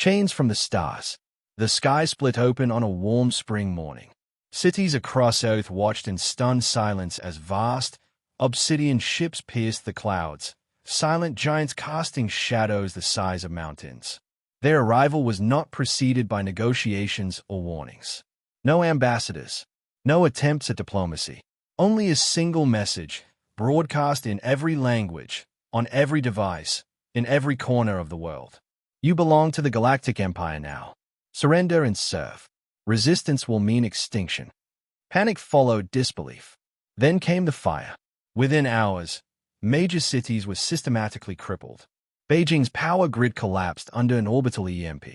Chains from the stars. The sky split open on a warm spring morning. Cities across Earth watched in stunned silence as vast, obsidian ships pierced the clouds, silent giants casting shadows the size of mountains. Their arrival was not preceded by negotiations or warnings. No ambassadors, no attempts at diplomacy. Only a single message, broadcast in every language, on every device, in every corner of the world. You belong to the Galactic Empire now. Surrender and serve. Resistance will mean extinction. Panic followed disbelief. Then came the fire. Within hours, major cities were systematically crippled. Beijing's power grid collapsed under an orbital EMP.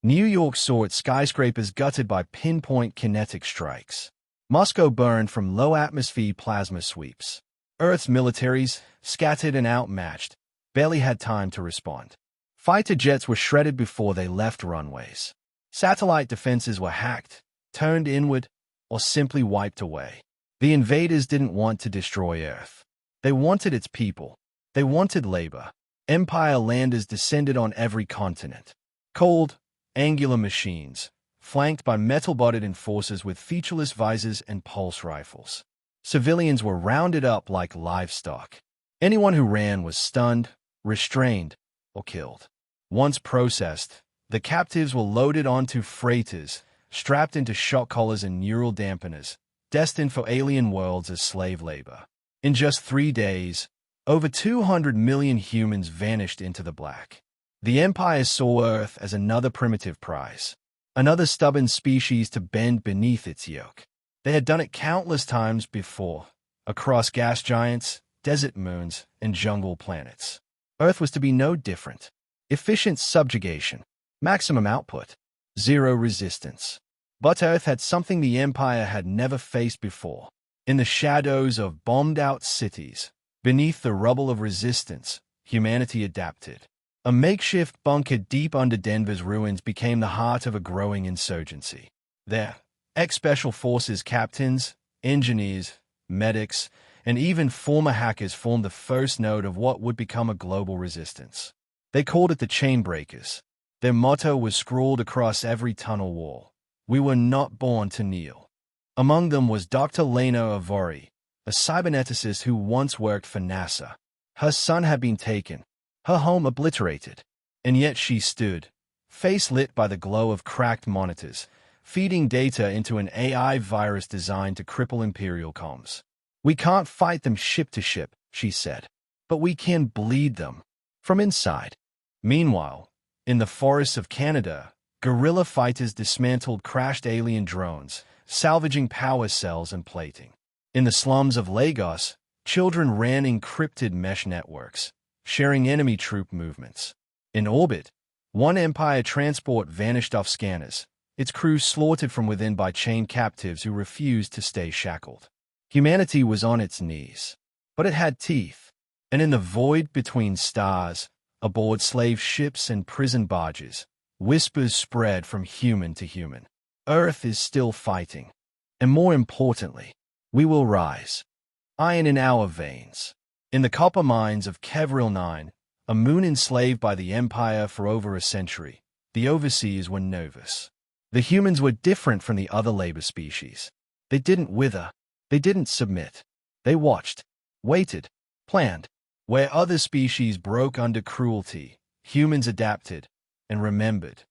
New York saw its skyscrapers gutted by pinpoint kinetic strikes. Moscow burned from low-atmosphere plasma sweeps. Earth's militaries, scattered and outmatched, barely had time to respond. Fighter jets were shredded before they left runways. Satellite defenses were hacked, turned inward, or simply wiped away. The invaders didn't want to destroy Earth. They wanted its people. They wanted labor. Empire landers descended on every continent. Cold, angular machines, flanked by metal-bodied enforcers with featureless visors and pulse rifles. Civilians were rounded up like livestock. Anyone who ran was stunned, restrained, or killed. Once processed, the captives were loaded onto freighters, strapped into shock collars and neural dampeners, destined for alien worlds as slave labor. In just 3 days, over 200 million humans vanished into the black. The Empire saw Earth as another primitive prize, another stubborn species to bend beneath its yoke. They had done it countless times before, across gas giants, desert moons, and jungle planets. Earth was to be no different. Efficient subjugation, maximum output, zero resistance. But Earth had something the Empire had never faced before. In the shadows of bombed-out cities, beneath the rubble of resistance, humanity adapted. A makeshift bunker deep under Denver's ruins became the heart of a growing insurgency. There, ex-special forces captains, engineers, medics, and even former hackers formed the first node of what would become a global resistance. They called it the Chainbreakers. Their motto was scrawled across every tunnel wall. We were not born to kneel. Among them was Dr. Lena Avori, a cyberneticist who once worked for NASA. Her son had been taken, her home obliterated, and yet she stood, face lit by the glow of cracked monitors, feeding data into an AI virus designed to cripple Imperial comms. We can't fight them ship to ship, she said, but we can bleed them from inside. Meanwhile, in the forests of Canada, guerrilla fighters dismantled crashed alien drones, salvaging power cells and plating. In the slums of Lagos, children ran encrypted mesh networks, sharing enemy troop movements. In orbit, one Empire transport vanished off scanners, its crew slaughtered from within by chained captives who refused to stay shackled. Humanity was on its knees, but it had teeth, and in the void between stars, aboard slave ships and prison barges, whispers spread from human to human. Earth is still fighting, and more importantly, we will rise. Iron in our veins. In the copper mines of Kevril 9, a moon enslaved by the Empire for over a century, the overseers were nervous. The humans were different from the other labor species. They didn't wither. They didn't submit. They watched, waited, planned. Where other species broke under cruelty, humans adapted and remembered.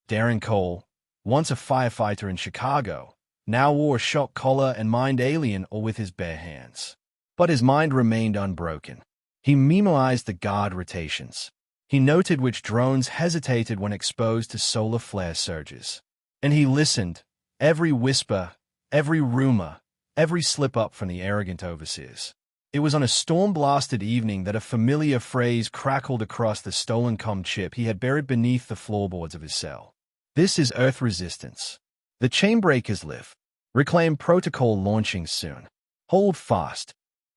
Darren Cole, once a firefighter in Chicago, now wore a shock collar and mined alien or with his bare hands. But his mind remained unbroken. He memoized the guard rotations. He noted which drones hesitated when exposed to solar flare surges. And he listened, every whisper, every rumor, every slip-up from the arrogant overseers. It was on a storm-blasted evening that a familiar phrase crackled across the stolen comm chip he had buried beneath the floorboards of his cell. This is Earth resistance. The Chainbreakers live. Reclaim protocol launching soon. Hold fast.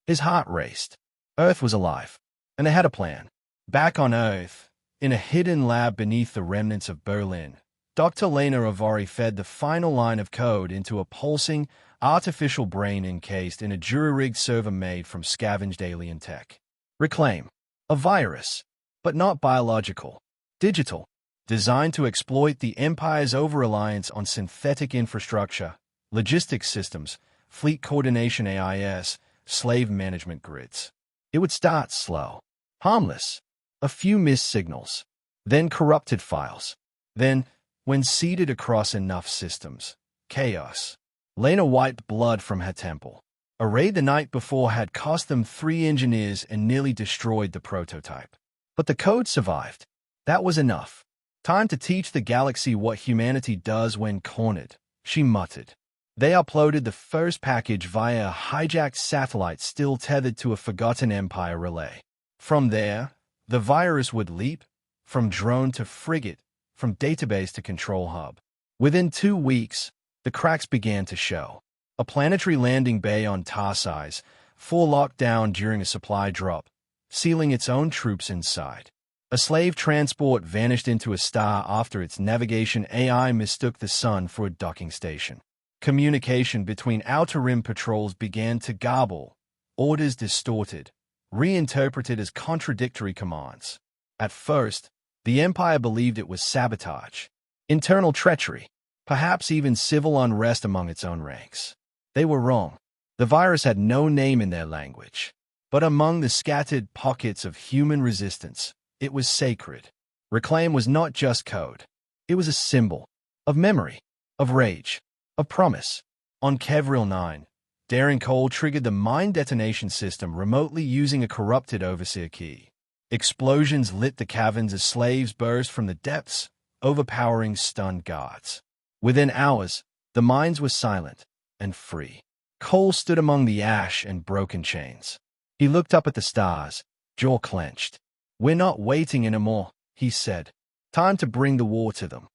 His heart raced. Earth was alive, and they had a plan. Back on Earth, in a hidden lab beneath the remnants of Berlin, Dr. Lena Avori fed the final line of code into a pulsing, artificial brain encased in a jury-rigged server made from scavenged alien tech. Reclaim. A virus, but not biological. Digital. designed to exploit the Empire's over-reliance on synthetic infrastructure, logistics systems, fleet coordination AIS, slave management grids. It would start slow, harmless, a few missed signals, then corrupted files. Then, when seeded across enough systems, chaos. Lena wiped blood from her temple. A raid the night before had cost them 3 engineers and nearly destroyed the prototype. But the code survived. That was enough. Time to teach the galaxy what humanity does when cornered, she muttered. They uploaded the first package via a hijacked satellite still tethered to a forgotten Empire relay. From there, the virus would leap, from drone to frigate, from database to control hub. Within 2 weeks, the cracks began to show. A planetary landing bay on Tarsize, full lockdown during a supply drop, sealing its own troops inside. A slave transport vanished into a star after its navigation AI mistook the sun for a docking station. Communication between Outer Rim patrols began to garble, orders distorted, reinterpreted as contradictory commands. At first, the Empire believed it was sabotage, internal treachery, perhaps even civil unrest among its own ranks. They were wrong. The virus had no name in their language. But among the scattered pockets of human resistance, it was sacred. Reclaim was not just code. It was a symbol of memory, of rage, of promise. On Kevril 9, Daring Cole triggered the mine detonation system remotely using a corrupted overseer key. Explosions lit the caverns as slaves burst from the depths, overpowering stunned guards. Within hours, the mines were silent and free. Cole stood among the ash and broken chains. He looked up at the stars, jaw clenched. "We're not waiting anymore," he said. "Time to bring the war to them."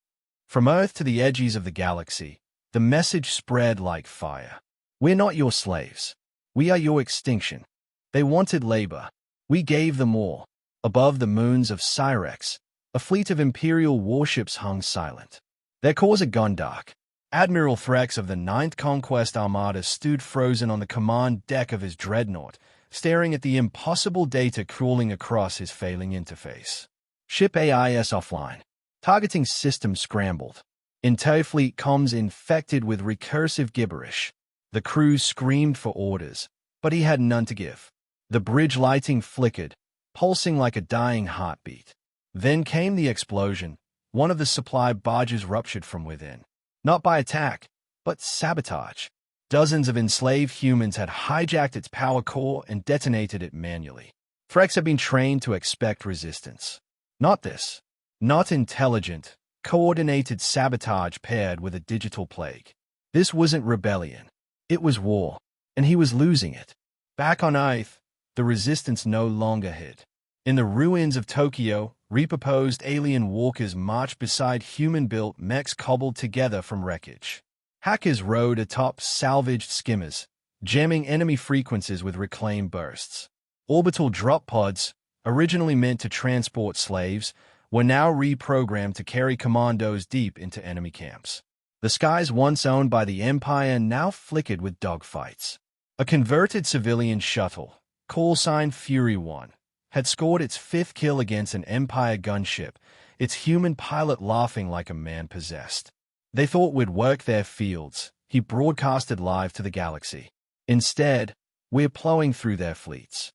From Earth to the edges of the galaxy, the message spread like fire. "We're not your slaves. We are your extinction." They wanted labor. We gave them all. Above the moons of Cyrex, a fleet of Imperial warships hung silent. Their cores had gone dark. Admiral Threx of the 9th Conquest Armada stood frozen on the command deck of his dreadnought, staring at the impossible data crawling across his failing interface. Ship AIS offline. Targeting system scrambled. Interfleet comms infected with recursive gibberish. The crew screamed for orders, but he had none to give. The bridge lighting flickered, pulsing like a dying heartbeat. Then came the explosion. One of the supply barges ruptured from within. Not by attack, but sabotage. Dozens of enslaved humans had hijacked its power core and detonated it manually. Threx had been trained to expect resistance. Not this. Not intelligent, coordinated sabotage paired with a digital plague. This wasn't rebellion. It was war, and he was losing it. Back on Earth, the resistance no longer hid. In the ruins of Tokyo, repurposed alien walkers marched beside human-built mechs cobbled together from wreckage. Hackers rode atop salvaged skimmers, jamming enemy frequencies with reclaim bursts. Orbital drop pods, originally meant to transport slaves, were now reprogrammed to carry commandos deep into enemy camps. The skies once owned by the Empire now flickered with dogfights. A converted civilian shuttle, call sign Fury 1, had scored its 5th kill against an Empire gunship, its human pilot laughing like a man possessed. "They thought we'd work their fields," he broadcasted live to the galaxy. "Instead, we're plowing through their fleets."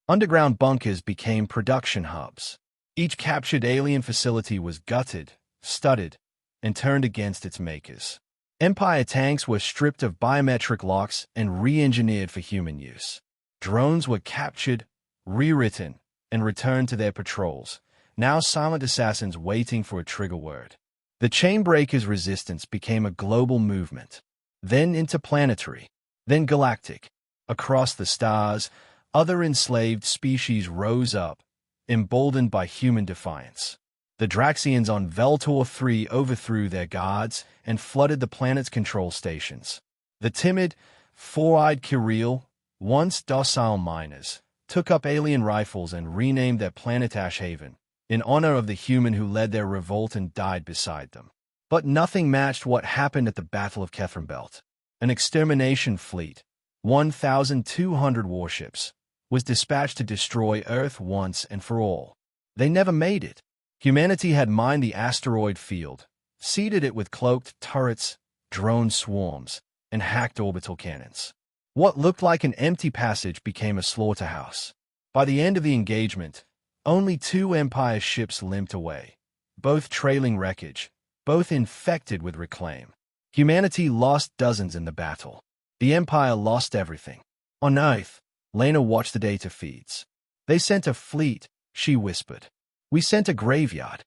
Underground bunkers became production hubs. Each captured alien facility was gutted, studded, and turned against its makers. Empire tanks were stripped of biometric locks and re-engineered for human use. Drones were captured, rewritten, and returned to their patrols, now silent assassins waiting for a trigger word. The Chainbreaker's resistance became a global movement, then interplanetary, then galactic. Across the stars, other enslaved species rose up, emboldened by human defiance. The Draxians on Veltor 3 overthrew their guards and flooded the planet's control stations. The timid, four-eyed Kirill, once docile miners, took up alien rifles and renamed their planet Ashhaven, in honor of the human who led their revolt and died beside them. But nothing matched what happened at the Battle of Kethrenbelt. An extermination fleet, 1,200 warships, was dispatched to destroy Earth once and for all. They never made it. Humanity had mined the asteroid field, seeded it with cloaked turrets, drone swarms, and hacked orbital cannons. What looked like an empty passage became a slaughterhouse. By the end of the engagement, only 2 Empire ships limped away, both trailing wreckage, both infected with reclaim. Humanity lost dozens in the battle. The Empire lost everything. On Earth, Lena watched the data feeds. They sent a fleet, she whispered. We sent a graveyard.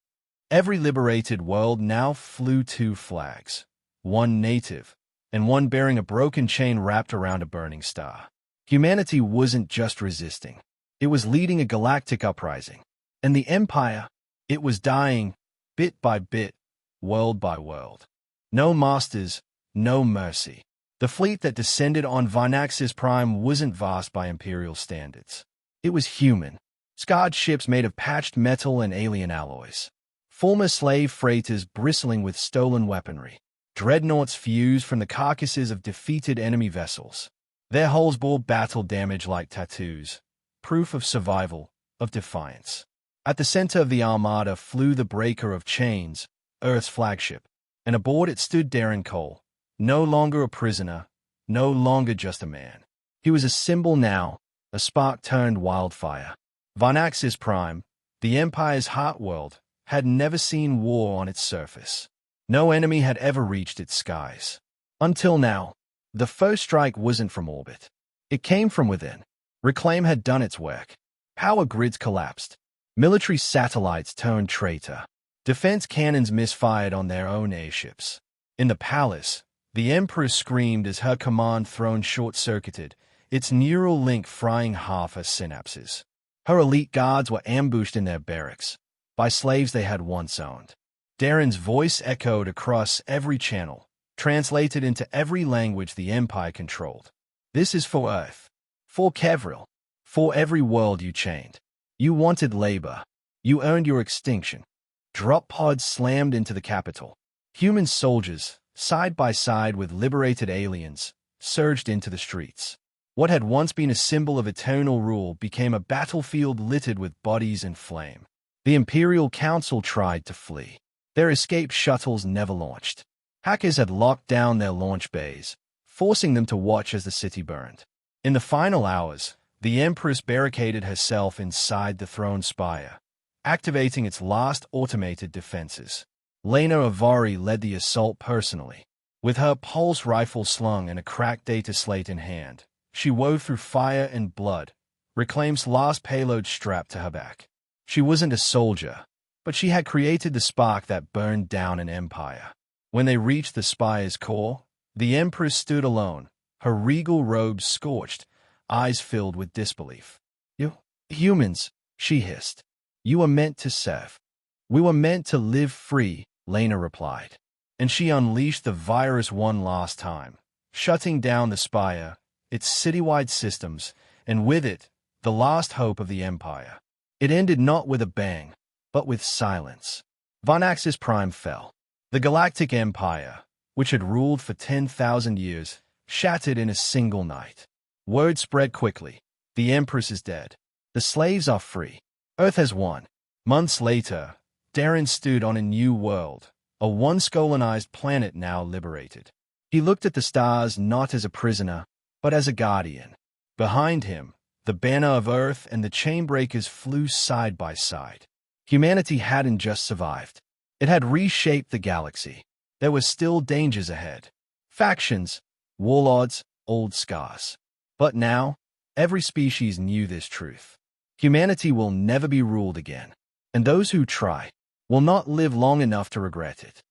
Every liberated world now flew 2 flags, one native, and one bearing a broken chain wrapped around a burning star. Humanity wasn't just resisting. It was leading a galactic uprising. And the Empire, it was dying, bit by bit, world by world. No masters, no mercy. The fleet that descended on Vinaxis Prime wasn't vast by Imperial standards. It was human, scarred ships made of patched metal and alien alloys. Former slave freighters bristling with stolen weaponry. Dreadnoughts fused from the carcasses of defeated enemy vessels. Their hulls bore battle damage like tattoos, proof of survival, of defiance. At the center of the armada flew the Breaker of Chains, Earth's flagship, and aboard it stood Darren Cole, no longer a prisoner, no longer just a man. He was a symbol now, a spark turned wildfire. Vinaxis Prime, the Empire's heart world, had never seen war on its surface. No enemy had ever reached its skies. Until now, the first strike wasn't from orbit. It came from within. Reclaim had done its work. Power grids collapsed. Military satellites turned traitor. Defense cannons misfired on their own airships. In the palace, the Empress screamed as her command throne short-circuited, its neural link frying half her synapses. Her elite guards were ambushed in their barracks by slaves they had once owned. Darren's voice echoed across every channel, translated into every language the Empire controlled. This is for Earth, for Kevril, for every world you chained. You wanted labor. You earned your extinction. Drop pods slammed into the capital. Human soldiers, side by side with liberated aliens, surged into the streets. What had once been a symbol of eternal rule became a battlefield littered with bodies and flame. The Imperial Council tried to flee. Their escape shuttles never launched. Hackers had locked down their launch bays, forcing them to watch as the city burned. In the final hours, the Empress barricaded herself inside the throne spire, activating its last automated defenses. Lena Avari led the assault personally. With her pulse rifle slung and a cracked data slate in hand, she wove through fire and blood, Reclaim's last payload strapped to her back. She wasn't a soldier, but she had created the spark that burned down an empire. When they reached the spire's core, the Empress stood alone, her regal robes scorched, eyes filled with disbelief. "You humans," she hissed. "You were meant to serve. We were meant to live free," Lena replied. And she unleashed the virus one last time, shutting down the spire, its citywide systems, and with it, the last hope of the Empire. It ended not with a bang, but with silence. Vinaxis Prime fell. The Galactic Empire, which had ruled for 10,000 years, shattered in a single night. Word spread quickly. The Empress is dead. The slaves are free. Earth has won. Months later, Darren stood on a new world, a once colonized planet now liberated. He looked at the stars not as a prisoner, but as a guardian. Behind him, the banner of Earth and the chainbreakers flew side by side. Humanity hadn't just survived. It had reshaped the galaxy. There were still dangers ahead. Factions, warlords, old scars. But now, every species knew this truth. Humanity will never be ruled again, and those who try will not live long enough to regret it.